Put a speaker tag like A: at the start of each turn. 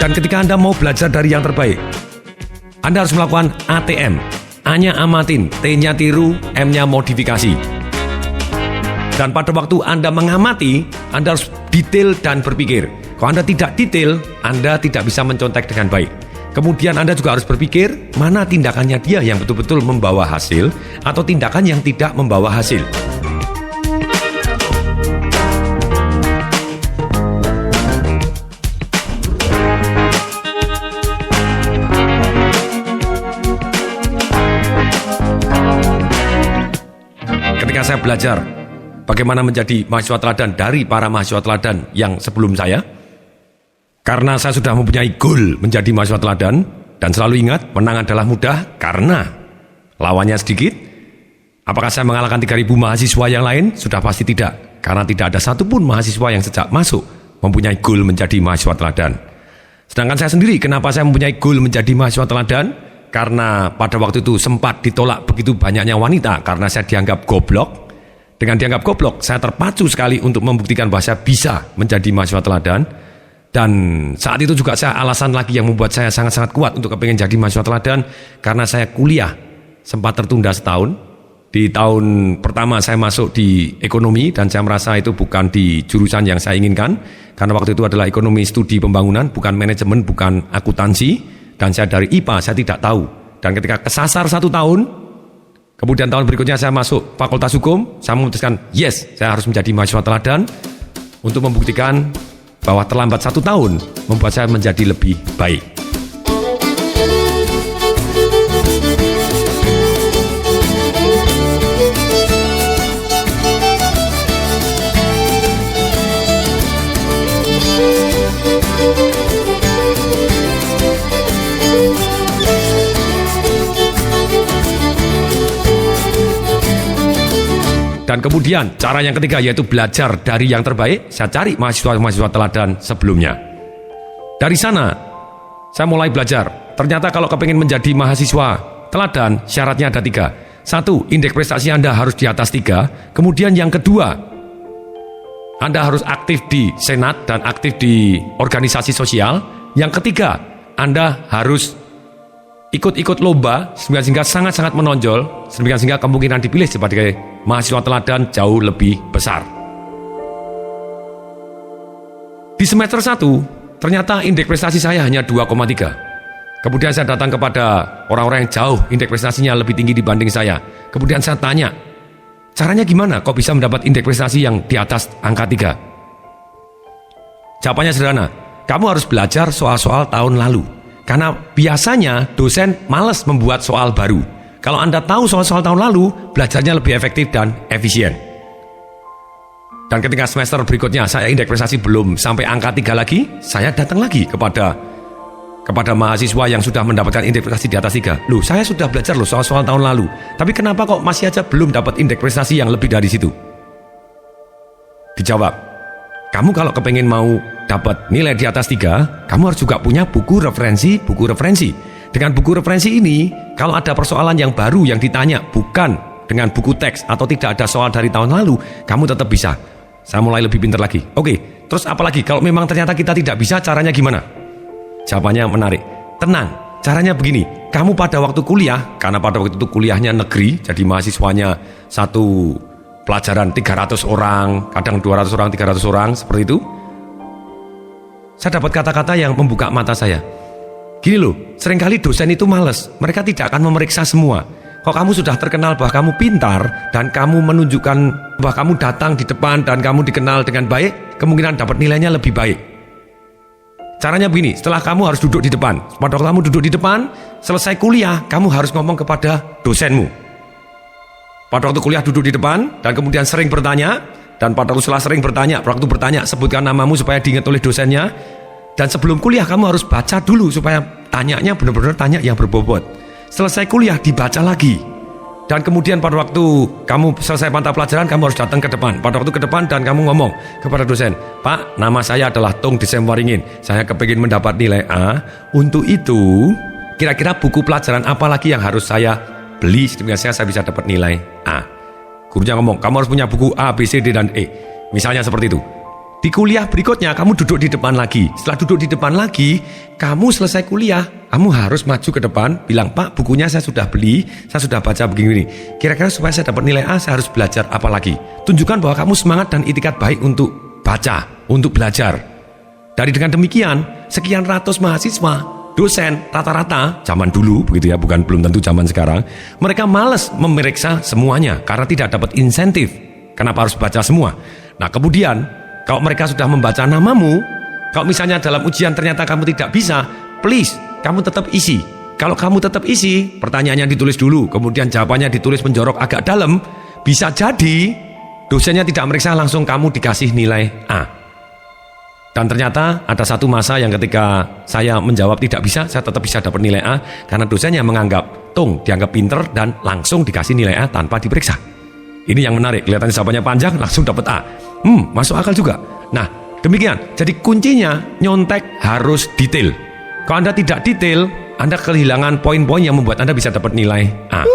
A: Dan ketika Anda mau belajar dari yang terbaik, Anda harus melakukan ATM. A-nya amatin, T-nya tiru, M-nya modifikasi. Dan pada waktu Anda mengamati, Anda harus detail dan berpikir. Kalau Anda tidak detail, Anda tidak bisa mencontek dengan baik. Kemudian Anda juga harus berpikir, mana tindakannya dia yang betul-betul membawa hasil, atau tindakan yang tidak membawa hasil. Ketika saya belajar bagaimana menjadi mahasiswa teladan dari para mahasiswa teladan yang sebelum saya, karena saya sudah mempunyai goal menjadi mahasiswa teladan, dan selalu ingat, menang adalah mudah karena lawannya sedikit. Apakah saya mengalahkan 3.000 mahasiswa yang lain? Sudah pasti tidak, karena tidak ada satupun mahasiswa yang sejak masuk mempunyai goal menjadi mahasiswa teladan. Sedangkan saya sendiri, kenapa saya mempunyai goal menjadi mahasiswa teladan? Karena pada waktu itu sempat ditolak begitu banyaknya wanita karena saya dianggap goblok. Dengan dianggap goblok, saya terpacu sekali untuk membuktikan bahwa saya bisa menjadi mahasiswa teladan. Dan saat itu juga saya alasan lagi yang membuat saya sangat-sangat kuat untuk kepingin jadi mahasiswa teladan, karena saya kuliah sempat tertunda setahun. Di tahun pertama saya masuk di ekonomi dan saya merasa itu bukan di jurusan yang saya inginkan, karena waktu itu adalah ekonomi studi pembangunan, bukan manajemen, bukan akuntansi. Dan saya dari IPA, saya tidak tahu. Dan ketika kesasar 1 tahun, kemudian tahun berikutnya saya masuk Fakultas Hukum, saya memutuskan, yes, saya harus menjadi mahasiswa teladan untuk membuktikan bahwa terlambat 1 tahun membuat saya menjadi lebih baik. Dan kemudian cara yang ketiga yaitu belajar dari yang terbaik. Saya cari mahasiswa-mahasiswa teladan sebelumnya. Dari sana saya mulai belajar. Ternyata kalau kepingin menjadi mahasiswa teladan, syaratnya ada 3. 1, indeks prestasi Anda harus di atas 3. Kemudian yang kedua, Anda harus aktif di senat dan aktif di organisasi sosial. Yang ketiga, Anda harus ikut-ikut lomba sehingga sangat-sangat menonjol, sehingga kemungkinan dipilih sebagai mahasiswa teladan jauh lebih besar. Di semester 1, ternyata indeks prestasi saya hanya 2,3. Kemudian saya datang kepada orang-orang yang jauh indeks prestasinya lebih tinggi dibanding saya. Kemudian saya tanya, caranya gimana kok bisa mendapat indeks prestasi yang di atas angka 3? Jawabannya sederhana, kamu harus belajar soal-soal tahun lalu. Karena biasanya dosen malas membuat soal baru. Kalau Anda tahu soal-soal tahun lalu, belajarnya lebih efektif dan efisien. Dan ketika semester berikutnya saya indeks prestasi belum sampai angka 3 lagi, saya datang lagi kepada mahasiswa yang sudah mendapatkan indeks prestasi di atas 3. Loh, saya sudah belajar loh soal-soal tahun lalu. Tapi kenapa kok masih aja belum dapat indeks prestasi yang lebih dari situ? Dijawab, kamu kalau kepengen mau dapat nilai di atas 3, kamu harus juga punya buku referensi. Dengan buku referensi ini, kalau ada persoalan yang baru yang ditanya bukan dengan buku teks atau tidak ada soal dari tahun lalu, kamu tetap bisa. Saya mulai lebih pintar lagi. Oke, terus apalagi kalau memang ternyata kita tidak bisa, caranya gimana? Jawabannya menarik. Tenang, caranya begini. Kamu pada waktu kuliah, karena pada waktu itu kuliahnya negeri, jadi mahasiswanya satu pelajaran 300 orang, kadang 200 orang, 300 orang, seperti itu. Saya dapat kata-kata yang membuka mata saya. Gini loh, seringkali dosen itu males. Mereka tidak akan memeriksa semua. Kalau kamu sudah terkenal bahwa kamu pintar dan kamu menunjukkan bahwa kamu datang di depan dan kamu dikenal dengan baik, kemungkinan dapat nilainya lebih baik. Caranya begini, setelah kamu harus duduk di depan. Pada waktu kamu duduk di depan, selesai kuliah, kamu harus ngomong kepada dosenmu. Pada waktu kuliah duduk di depan dan kemudian sering bertanya, dan pada waktu setelah sering bertanya, waktu bertanya sebutkan namamu supaya diingat oleh dosennya. Dan sebelum kuliah kamu harus baca dulu supaya tanyanya benar-benar tanya yang berbobot. Selesai kuliah dibaca lagi. Dan kemudian pada waktu kamu selesai mata pelajaran, kamu harus datang ke depan. Pada waktu ke depan dan kamu ngomong kepada dosen, Pak, nama saya adalah Tung Desemwaringin. Saya kepingin mendapat nilai A. Untuk itu, kira-kira buku pelajaran apa lagi yang harus saya beli sehingga saya bisa dapat nilai A? Gurunya ngomong, kamu harus punya buku A, B, C, D, dan E. Misalnya seperti itu. Di kuliah berikutnya kamu duduk di depan lagi. Setelah duduk di depan lagi, kamu selesai kuliah, kamu harus maju ke depan, bilang, Pak, bukunya saya sudah beli, saya sudah baca begini. Kira-kira supaya saya dapat nilai A, saya harus belajar apa lagi? Tunjukkan bahwa kamu semangat dan itikat baik untuk baca, untuk belajar. Dari dengan demikian, sekian ratus mahasiswa, dosen, rata-rata, zaman dulu, begitu ya, belum tentu zaman sekarang, mereka malas memeriksa semuanya karena tidak dapat insentif. Kenapa harus baca semua? Nah, kemudian, kalau mereka sudah membaca namamu, kalau misalnya dalam ujian ternyata kamu tidak bisa, please, kamu tetap isi. Kalau kamu tetap isi, pertanyaannya ditulis dulu, kemudian jawabannya ditulis menjorok agak dalam, bisa jadi dosennya tidak meriksa, langsung kamu dikasih nilai A. Dan ternyata ada satu masa yang ketika saya menjawab tidak bisa, saya tetap bisa dapat nilai A, karena dosennya menganggap, dianggap pinter, dan langsung dikasih nilai A tanpa diperiksa. Ini yang menarik, kelihatannya jawabannya panjang, langsung dapat A. Masuk akal juga. Nah, demikian. Jadi kuncinya nyontek harus detail. Kalau Anda tidak detail, Anda kehilangan poin-poin yang membuat Anda bisa dapat nilai A.